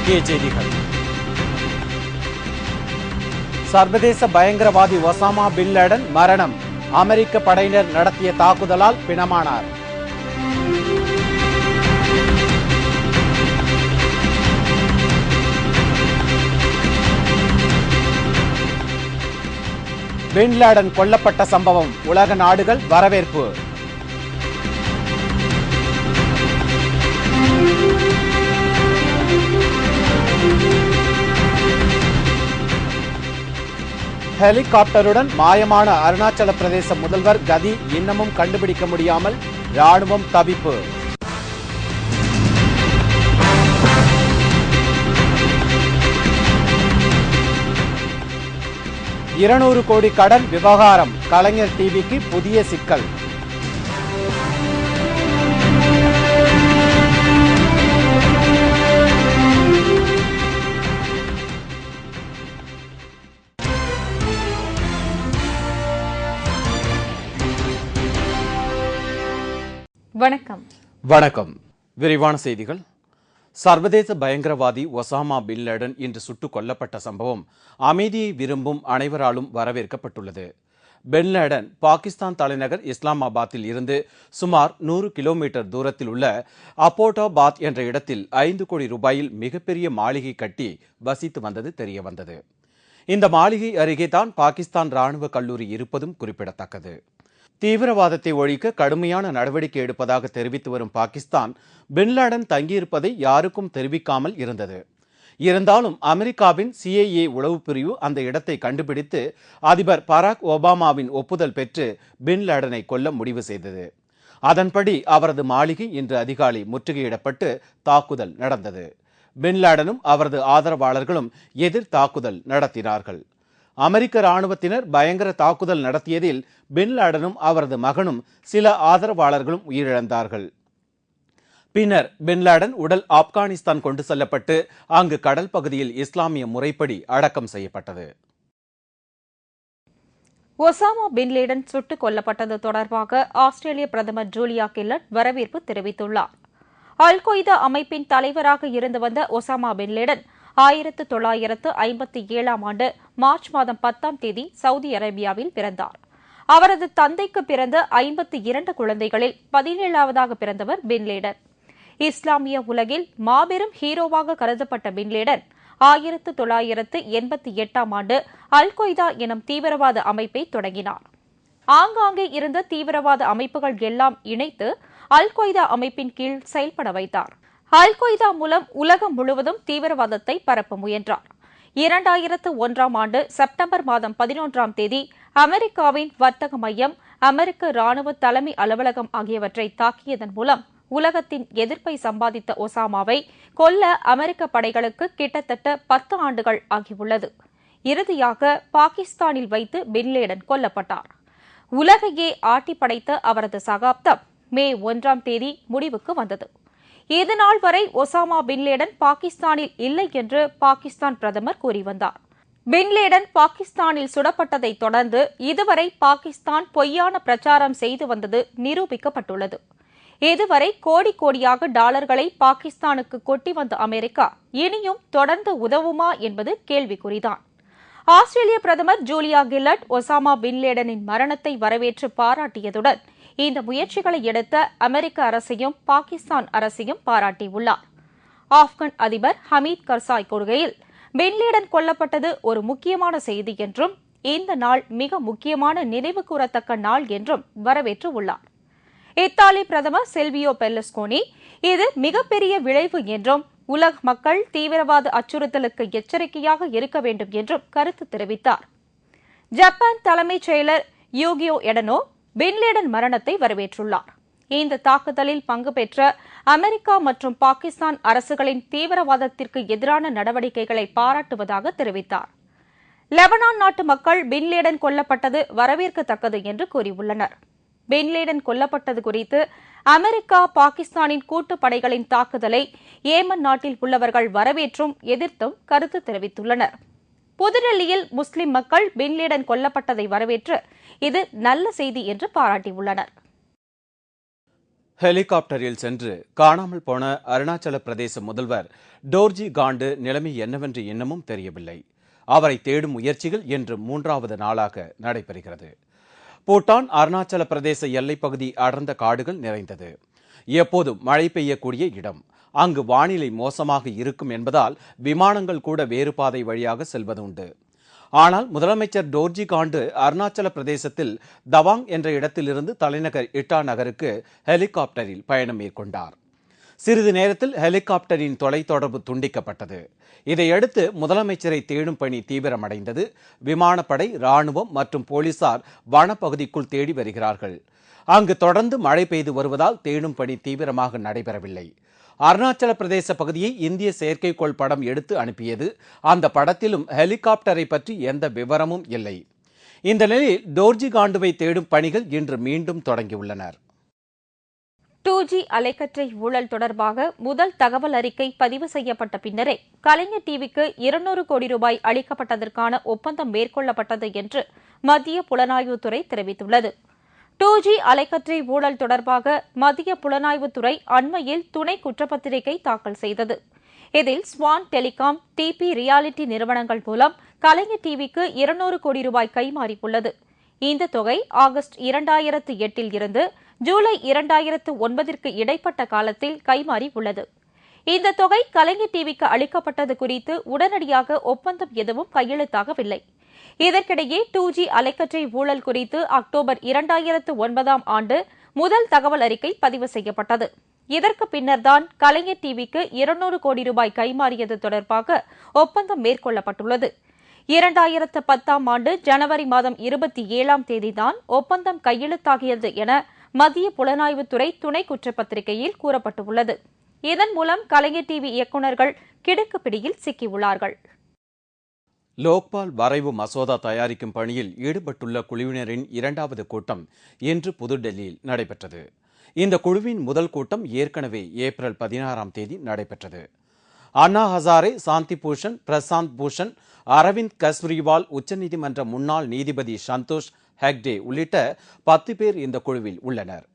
முக்கிய செய்திகள். சர்வதேச பயங்கரவாதி ஒசாமா பின் லேடன் மரணம். அமெரிக்க படையினர் நடத்திய தாக்குதலால் பிணமானார். பின் லேடன் கொல்லப்பட்ட சம்பவம் உலக நாடுகள் வரவேற்பு. ஹெலிகாப்டருடன் மாயமான அருணாச்சல பிரதேச முதல்வர் கதி இன்னமும் கண்டுபிடிக்க முடியாமல் ராணுவம் தவிப்பு. $200 கோடி கடன் விவகாரம். கலைஞர் டிவிக்கு புதிய சிக்கல். வணக்கம். விரிவான செய்திகள். சர்வதேச பயங்கரவாதி ஒசாமா பின் லேடன் இன்று சுட்டுக் கொல்லப்பட்ட சம்பவம் அமைதியை விரும்பும் அனைவராலும் வரவேற்கப்பட்டுள்ளது. பின் லேடன் பாகிஸ்தான் தலைநகர் இஸ்லாமாபாத்தில் இருந்து சுமார் 100 கிலோமீட்டர் தூரத்தில் உள்ள அப்போட்டாபாத் என்ற இடத்தில் 5 கோடி ரூபாயில் மிகப்பெரிய மாளிகை கட்டி வசித்து வந்தது தெரியவந்தது. இந்த மாளிகை அருகேதான் பாகிஸ்தான் ராணுவ கல்லூரி இருப்பதும் குறிப்பிடத்தக்கது. தீவிரவாதத்தை ஒழிக்க கடுமையான நடவடிக்கை எடுப்பதாக தெரிவித்து வரும் பாகிஸ்தான் பின் லேடன் தங்கியிருப்பதை யாருக்கும் தெரிவிக்காமல் இருந்தது. இருந்தாலும் அமெரிக்காவின் CIA உளவு பிரிவு அந்த இடத்தை கண்டுபிடித்து அதிபர் பராக் ஒபாமாவின் ஒப்புதல் பெற்று பின் லேடனை கொல்ல முடிவு செய்தது. அதன்படி அவரது மாளிகை இன்று அதிகாலை முற்றுகையிடப்பட்டு தாக்குதல் நடந்தது. பின் லேடனும் அவரது ஆதரவாளர்களும் எதிர் தாக்குதல் நடத்தினார்கள். அமெரிக்க ராணுவத்தினர் பயங்கர தாக்குதல் நடத்தியதில் பின் லேடனும் அவரது மகனும் சில ஆதரவாளர்களும் உயிரிழந்தார்கள். பின்னர் பின் லேடன் உடல் ஆப்கானிஸ்தான் கொண்டு செல்லப்பட்டு அங்கு கடல் பகுதியில் இஸ்லாமிய முறைப்படி அடக்கம் செய்யப்பட்டது. ஒசாமா பின் லேடன் சுட்டுக் கொல்லப்பட்டது தொடர்பாக ஆஸ்திரேலிய பிரதமர் ஜூலியா கில்லர்ட் வரவேற்பு தெரிவித்துள்ளார். அல் கொய்தா அமைப்பின் தலைவராக இருந்து வந்த ஒசாமா பின் லேடன் 1957 ஆண்டு மார்ச் மாதம் 10ஆம் தேதி சவுதி அரேபியாவில் பிறந்தார். அவரது தந்தைக்கு பிறந்த 52 குழந்தைகளில் 17ஆவதாக பிறந்தவர் பின் லேடன். இஸ்லாமிய உலகில் மாபெரும் ஹீரோவாக கருதப்பட்ட பின் லேடன் 1988ஆம் ஆண்டு அல் கொய்தா எனும் தீவிரவாத அமைப்பை தொடங்கினார். ஆங்காங்கே இருந்த தீவிரவாத அமைப்புகள் எல்லாம் இணைத்து அல் கொய்தா அமைப்பின் கீழ் செயல்பட வைத்தார். அல் கொய்தா மூலம் உலகம் முழுவதும் தீவிரவாதத்தை பரப்ப முயன்றார். 2001ஆம் ஆண்டு செப்டம்பர் மாதம் 11ஆம் தேதி அமெரிக்காவின் வர்த்தக மையம், அமெரிக்க ராணுவ தலைமை அலுவலகம் ஆகியவற்றை தாக்கியதன் மூலம் உலகத்தின் எதிர்ப்பை சம்பாதித்த ஒசாமாவை கொல்ல அமெரிக்க படைகளுக்கு கிட்டத்தட்ட 10 ஆண்டுகள் ஆகியுள்ளது. இறுதியாக பாகிஸ்தானில் வைத்து பின் லேடன் கொல்லப்பட்டார். உலகையே ஆட்டி படைத்த அவரது சகாப்தம் மே 1ஆம் தேதி முடிவுக்கு வந்தது. இதுநாள் வரை ஒசாமா பின் லேடன் பாகிஸ்தானில் இல்லை என்று பாகிஸ்தான் பிரதமர் கூறி வந்தார். பின் லேடன் பாகிஸ்தானில் சுடப்பட்டதை தொடர்ந்து இதுவரை பாகிஸ்தான் பொய்யான பிரச்சாரம் செய்து வந்தது நிரூபிக்கப்பட்டுள்ளது. இதுவரை கோடி கோடியாக டாலர்களை பாகிஸ்தானுக்கு கொட்டி வந்த அமெரிக்கா இனியும் தொடர்ந்து உதவுமா என்பது கேள்விக்குறிதான். ஆஸ்திரேலிய பிரதமர் ஜூலியா கில்லர்ட் ஒசாமா பின் லேடனின் மரணத்தை வரவேற்று பாராட்டியதுடன் இந்த முயற்சிகளை எடுத்த அமெரிக்க அரசையும் பாகிஸ்தான் அரசையும் பாராட்டியுள்ளார். ஆப்கன் அதிபர் ஹமீத் கர்சாய் கூறுகையில், பின் லேடன் கொல்லப்பட்டது ஒரு முக்கியமான செய்தி என்றும் இந்த நாள் மிக முக்கியமான நினைவு கூறத்தக்க நாள் என்றும் வரவேற்று உள்ளார். இத்தாலி பிரதமர் சில்வியோ பெர்லுஸ்கோனி இது மிகப்பெரிய விளைவு என்றும் உலக மக்கள் தீவிரவாத அச்சுறுத்தலுக்கு எச்சரிக்கையாக இருக்க வேண்டும் என்றும் கருத்து தெரிவித்தார். ஜப்பான் தலைமைச் செயலர் யூகியோ எடனோ பின் லேடன் மரணத்தை வரவேற்றுள்ளார். இந்த தாக்குதலில் பங்கு பெற்ற அமெரிக்கா மற்றும் பாகிஸ்தான் அரசுகளின் தீவிரவாதத்திற்கு எதிரான நடவடிக்கைகளை பாராட்டுவதாக தெரிவித்தார். லெபனான் நாட்டு மக்கள் பின் லேடன் கொல்லப்பட்டது வரவேற்கத்தக்கது என்று கூறியுள்ளனர். பின் லேடன் கொல்லப்பட்டது குறித்து அமெரிக்கா பாகிஸ்தானின் கூட்டுப்படைகளின் தாக்குதலை ஏமன் நாட்டில் உள்ளவர்கள் வரவேற்றும் எதிர்த்தும் கருத்து தெரிவித்துள்ளனர். புதுடெல்லியில் முஸ்லிம் மக்கள் பின் லேடன் கொல்லப்பட்டதை வரவேற்று இது நல்ல செய்தி என்று பாராட்டியுள்ளனர். ஹெலிகாப்டரில் சென்று காணாமல் போன அருணாச்சல பிரதேச முதல்வர் டோர்ஜி காண்டு நிலைமை என்னவென்று இன்னமும் தெரியவில்லை. அவரை தேடும் முயற்சிகள் இன்று 3வது நாளாக நடைபெறுகிறது. பூட்டான் அருணாச்சல பிரதேச எல்லைப்பகுதி அடர்ந்த காடுகள் நிறைந்தது. எப்போதும் மழை பெய்யக்கூடிய இடம். அங்கு வானிலை மோசமாக இருக்கும் என்பதால் விமானங்கள் கூட வேறு பாதை வழியாக செல்வது உண்டு. ஆனால் முதலமைச்சர் டோர்ஜி காண்டு அருணாச்சல பிரதேசத்தில் தவாங் என்ற இடத்திலிருந்து தலைநகர் இட்டா நகருக்கு ஹெலிகாப்டரில் பயணம் மேற்கொண்டார். சிறிது நேரத்தில் ஹெலிகாப்டரின் தொலைத்தொடர்பு துண்டிக்கப்பட்டது. இதையடுத்து முதலமைச்சரை தேடும் பணி தீவிரமடைந்தது. விமானப்படை, ராணுவம் மற்றும் போலீசார் வனப்பகுதிக்குள் தேடி வருகிறார்கள். அங்கு தொடர்ந்து மழை பெய்து வருவதால் தேடும் பணி தீவிரமாக நடைபெறவில்லை. அருணாச்சல பிரதேச பகுதியை இந்திய செயற்கைக்கோள் படம் எடுத்து அனுப்பியது. அந்த படத்திலும் ஹெலிகாப்டரை பற்றி எந்த விவரமும் இல்லை. இந்த நிலையில் டோர்ஜி காண்டுவை தேடும் பணிகள் இன்று மீண்டும் தொடங்கியுள்ளனர். 2G அலைக்கற்றை ஊழல் தொடர்பாக முதல் தகவல் அறிக்கை பதிவு செய்யப்பட்ட பின்னரே கலைஞர் டிவிக்கு 200 கோடி ரூபாய் அளிக்கப்பட்டதற்கான ஒப்பந்தம் மேற்கொள்ளப்பட்டது என்று மத்திய புலனாய்வுத்துறை தெரிவித்துள்ளது. 2G அலைக்கற்றை ஊழல் தொடர்பாக மத்திய புலனாய்வுத்துறை அண்மையில் துணை குற்றப்பத்திரிகை தாக்கல் செய்தது. இதில் ஸ்வான் டெலிகாம், டிபி ரியாலிட்டி நிறுவனங்கள் மூலம் கலைஞர் டிவிக்கு 200 கோடி ரூபாய் கைமாறியுள்ளது. இந்த தொகை ஆகஸ்ட் 2008 இருந்து ஜூலை 2009 இடைப்பட்ட காலத்தில் கைமாறி உள்ளது. இந்த தொகை கலைஞர் டிவிக்கு அளிக்கப்பட்டது குறித்து உடனடியாக ஒப்பந்தம் எதுவும் கையெழுத்தாகவில்லை. இதற்கிடையே 2G அலைக்கற்றை ஊழல் குறித்து அக்டோபர் 2009 முதல் தகவல் அறிக்கை பதிவு செய்யப்பட்டது. இதற்கு பின்னர்தான் கலைஞர் டிவிக்கு 200 கோடி ரூபாய் கைமாறியது தொடர்பாக ஒப்பந்தம் மேற்கொள்ளப்பட்டுள்ளது. 2010 ஜனவரி மாதம் 27 தான் ஒப்பந்தம் கையெழுத்தாகியது என மத்திய புலனாய்வுத்துறை துணை குற்றப்பத்திரிகையில் கூறப்பட்டுள்ளது. இதன் மூலம் கலைஞர் டிவி இயக்குநர்கள் கிடுக்கு பிடியில் சிக்கியுள்ளார்கள். லோக்பால் வரைவு மசோதா தயாரிக்கும் பணியில் ஈடுபட்டுள்ள குழுவினரின் 2வது கூட்டம் இன்று புதுடெல்லியில் நடைபெற்றது. இந்த குழுவின் முதல் கூட்டம் ஏற்கனவே ஏப்ரல் 16 நடைபெற்றது. அண்ணா ஹசாரே, சாந்தி பூஷன், பிரசாந்த் பூஷன், அரவிந்த் கெஜ்ரிவால், உச்சநீதிமன்ற முன்னாள் நீதிபதி சந்தோஷ் ஹெக்டே உள்ளிட்ட 10 பேர் இந்த குழுவில் உள்ளனர்.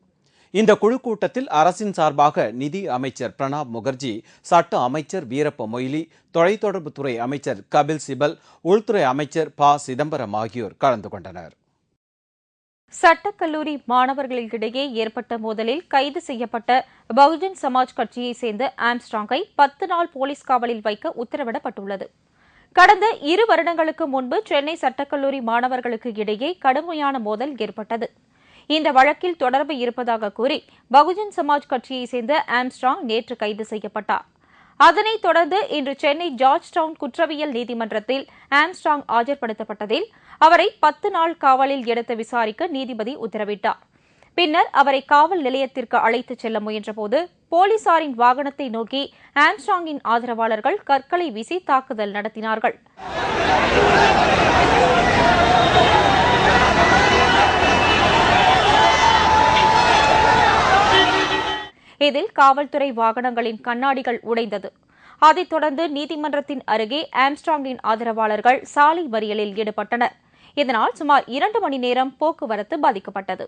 இந்த குழு கூட்டத்தில் அரசின் சார்பாக நிதி அமைச்சர் பிரணாப் முகர்ஜி, சட்ட அமைச்சர் வீரப்ப மொய்லி, தொலைத்தொடர்புத்துறை அமைச்சர் கபில் சிபல், உள்துறை அமைச்சர் ப. சிதம்பரம் ஆகியோர் கலந்து கொண்டனர். சட்டக்கல்லூரி மாணவர்களிடையே ஏற்பட்ட மோதலில் கைது செய்யப்பட்ட பகுஜன் சமாஜ் கட்சியைச் சேர்ந்த ஆம்ஸ்ட்ராங்கை 10 நாள் போலீஸ் காவலில் வைக்க உத்தரவிடப்பட்டுள்ளது. கடந்த 2 வருடங்களுக்கு முன்பு சென்னை சட்டக்கல்லூரி மாணவர்களுக்கு இடையே கடுமையான மோதல் ஏற்பட்டது. இந்த வழக்கில் தொடர்பு இருப்பதாக கூறி பகுஜன் சமாஜ் கட்சியைச் சேர்ந்த ஆம்ஸ்ட்ராங் நேற்று கைது செய்யப்பட்டார். அதனைத் தொடர்ந்து இன்று சென்னை ஜார்ஜ் டவுன் குற்றவியல் நீதிமன்றத்தில் ஆம்ஸ்ட்ராங் ஆஜர்படுத்தப்பட்டதில் அவரை 10 நாள் காவலில் எடுத்து விசாரிக்க நீதிபதி உத்தரவிட்டார். பின்னர் அவரை காவல் நிலையத்திற்கு அழைத்துச் செல்ல முயன்றபோது போலீசாரின் வாகனத்தை நோக்கி ஆம்ஸ்ட்ராங்கின் ஆதரவாளர்கள் கற்களை வீசி தாக்குதல் நடத்தினார்கள். இதில் காவல்துறை வாகனங்களின் கண்ணாடிகள் உடைந்தது. அதைத் தொடர்ந்து நீதிமன்றத்தின் அருகே ஆம்ஸ்ட்ராங்கின் ஆதரவாளர்கள் சாலை மறியலில் ஈடுபட்டனர். இதனால் சுமார் 2 மணி நேரம் போக்குவரத்து பாதிக்கப்பட்டது.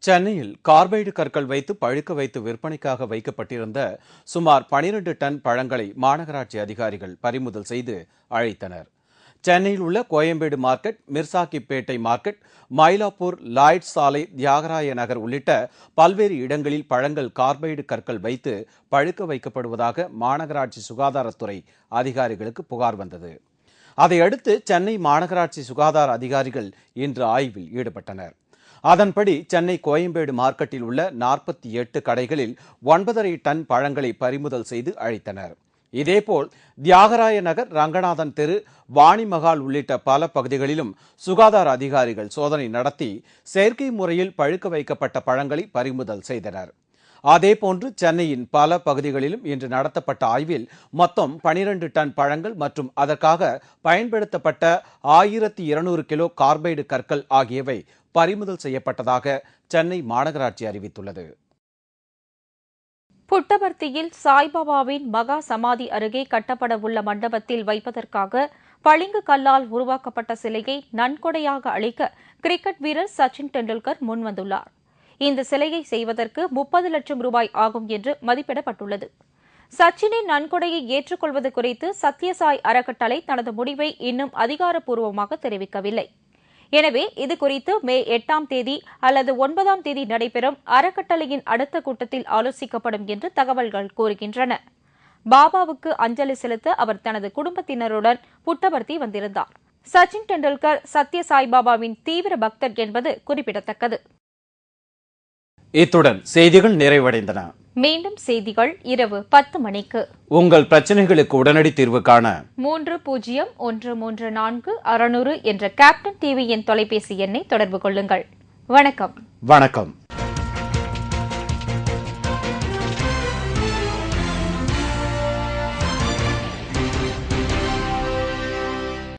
சென்னையில் கார்பைடு கற்கள் வைத்து பழுக்க வைத்து விற்பனைக்காக வைக்கப்பட்டிருந்த சுமார் 12 டன் பழங்களை மாநகராட்சி அதிகாரிகள் பறிமுதல் செய்து அழைத்தனர். சென்னையில் உள்ள Koyambedu market, Mirsahibpet market, Mylapore, Lloyd சாலை, தியாகராய நகர் உள்ளிட்ட பல்வேறு இடங்களில் பழங்கள் கார்பைடு கற்கள் வைத்து பழுக்க வைக்கப்படுவதாக மாநகராட்சி சுகாதாரத்துறை அதிகாரிகளுக்கு புகார் வந்தது. அதையடுத்து சென்னை மாநகராட்சி சுகாதார அதிகாரிகள் இன்று ஆய்வில் ஈடுபட்டனர். அதன்படி சென்னை கோயம்பேடு மார்க்கெட்டில் உள்ள 48 கடைகளில் 9.5 டன் பழங்களை பறிமுதல் செய்து அழித்தனர். இதேபோல் தியாகராய நகர், ரங்கநாதன் தெரு, வாணிமகால் உள்ளிட்ட பல பகுதிகளிலும் சுகாதார அதிகாரிகள் சோதனை நடத்தி செயற்கை முறையில் பழுக்க வைக்கப்பட்ட பழங்களை பறிமுதல் செய்தனர். அதேபோன்று சென்னையின் பல பகுதிகளிலும் இன்று நடத்தப்பட்ட ஆய்வில் மொத்தம் 12 டன் பழங்கள் மற்றும் அதற்காக பயன்படுத்தப்பட்ட 1200 கிலோ கார்பைடு கற்கள் ஆகியவை பறிமுதல் செய்யப்பட்டதாக சென்னை மாநகராட்சி அறிவித்துள்ளது. புட்டபர்த்தியில் சாய்பாபாவின் மகா சமாதி அருகே கட்டப்பட உள்ள மண்டபத்தில் வைப்பதற்காக பளிங்கு கல்லால் உருவாக்கப்பட்ட சிலையை நன்கொடையாக அளிக்க கிரிக்கெட் வீரர் சச்சின் டெண்டுல்கர் முன்வந்துள்ளார். இந்த சிலையை செய்வதற்கு 30 லட்சம் ரூபாய் ஆகும் என்று மதிப்பிடப்பட்டுள்ளது. சச்சினின் நன்கொடையை ஏற்றுக்கொள்வது குறித்து சத்யசாய் அறக்கட்டளை தனது முடிவை இன்னும் அதிகாரப்பூர்வமாக தெரிவிக்கவில்லை. எனவே இதுகுறித்து மே 8ஆம் தேதி அல்லது 9ஆம் தேதி நடைபெறும் அறக்கட்டளையின் அடுத்த கூட்டத்தில் ஆலோசிக்கப்படும் என்று தகவல்கள் கூறுகின்றன. பாபாவுக்கு அஞ்சலி செலுத்த அவர் தனது குடும்பத்தினருடன் புட்டபர்த்தி வந்திருந்தார். சச்சின் டெண்டுல்கர் சத்யசாய் பாபாவின் தீவிர பக்தர் என்பது குறிப்பிடத்தக்கது. இத்துடன் செய்திகள் நிறைவடைந்தன. மீண்டும் செய்திகள் இரவு 10 மணிக்கு. உங்கள் பிரச்சனைகளுக்கு உடனடி தீர்வு காண 30134600 என்ற கேப்டன் டிவியின் தொலைபேசி எண்ணை தொடர்பு கொள்ளுங்கள். வணக்கம். வணக்கம்.